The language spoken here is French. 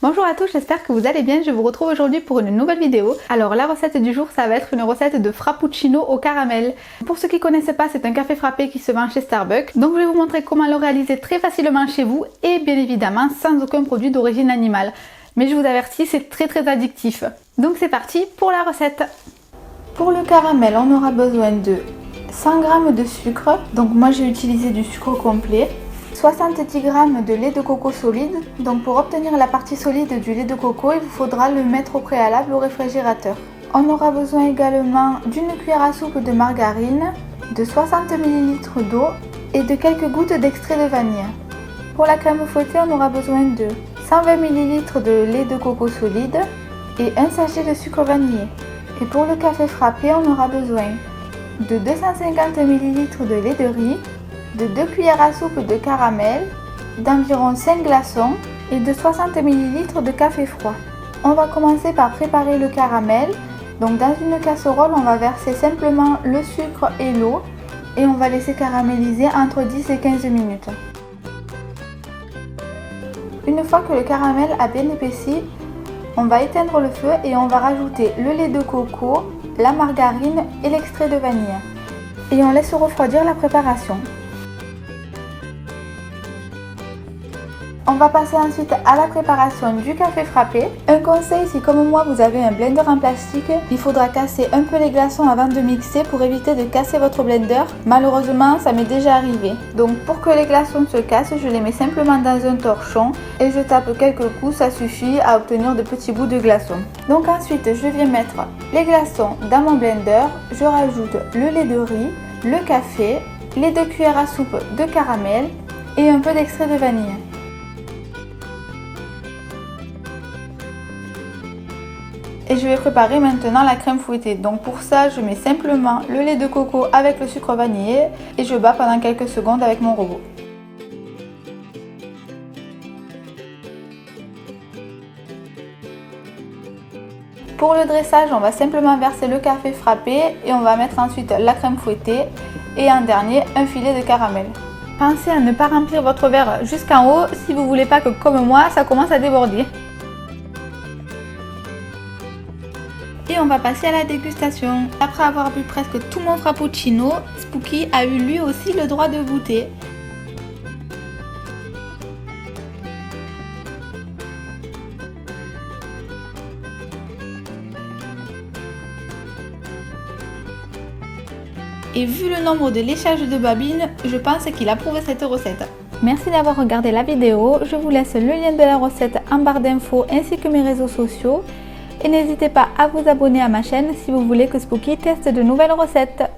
Bonjour à tous, j'espère que vous allez bien. Je vous retrouve aujourd'hui pour une nouvelle vidéo. Alors la recette du jour, ça va être une recette de frappuccino au caramel. Pour ceux qui ne connaissent pas, c'est un café frappé qui se vend chez Starbucks. Donc je vais vous montrer comment le réaliser très facilement chez vous et bien évidemment sans aucun produit d'origine animale. Mais je vous avertis, c'est très addictif. Donc c'est parti pour la recette. Pour le caramel, on aura besoin de 100 g de sucre. Donc moi j'ai utilisé du sucre complet. 70 g de lait de coco solide. Donc pour obtenir la partie solide du lait de coco, il vous faudra le mettre au préalable au réfrigérateur. On aura besoin également d'une cuillère à soupe de margarine, de 60 ml d'eau et de quelques gouttes d'extrait de vanille. Pour la crème fouettée, on aura besoin de 120 ml de lait de coco solide et un sachet de sucre vanillé. Et pour le café frappé, on aura besoin de 250 ml de lait de riz, de 2 cuillères à soupe de caramel, d'environ 5 glaçons et de 60 ml de café froid. On va commencer par préparer le caramel. Donc dans une casserole, on va verser simplement le sucre et l'eau et on va laisser caraméliser entre 10 et 15 minutes. Une fois que le caramel a bien épaissi, on va éteindre le feu et on va rajouter le lait de coco, la margarine et l'extrait de vanille. Et on laisse refroidir la préparation. On va passer ensuite à la préparation du café frappé. Un conseil, si comme moi vous avez un blender en plastique, il faudra casser un peu les glaçons avant de mixer pour éviter de casser votre blender. Malheureusement, ça m'est déjà arrivé. Donc pour que les glaçons se cassent, je les mets simplement dans un torchon et je tape quelques coups, ça suffit à obtenir de petits bouts de glaçons. Donc ensuite, je viens mettre les glaçons dans mon blender, je rajoute le lait de riz, le café, les 2 cuillères à soupe de caramel et un peu d'extrait de vanille. Et je vais préparer maintenant la crème fouettée. Donc pour ça, je mets simplement le lait de coco avec le sucre vanillé et je bats pendant quelques secondes avec mon robot. Pour le dressage, on va simplement verser le café frappé et on va mettre ensuite la crème fouettée et en dernier un filet de caramel. Pensez à ne pas remplir votre verre jusqu'en haut si vous ne voulez pas que comme moi, ça commence à déborder. Et on va passer à la dégustation. Après avoir bu presque tout mon frappuccino, Spooky a eu lui aussi le droit de goûter. Et vu le nombre de léchages de babine, je pense qu'il approuve cette recette. Merci d'avoir regardé la vidéo. Je vous laisse le lien de la recette en barre d'infos ainsi que mes réseaux sociaux. Et n'hésitez pas à vous abonner à ma chaîne si vous voulez que Spooky teste de nouvelles recettes.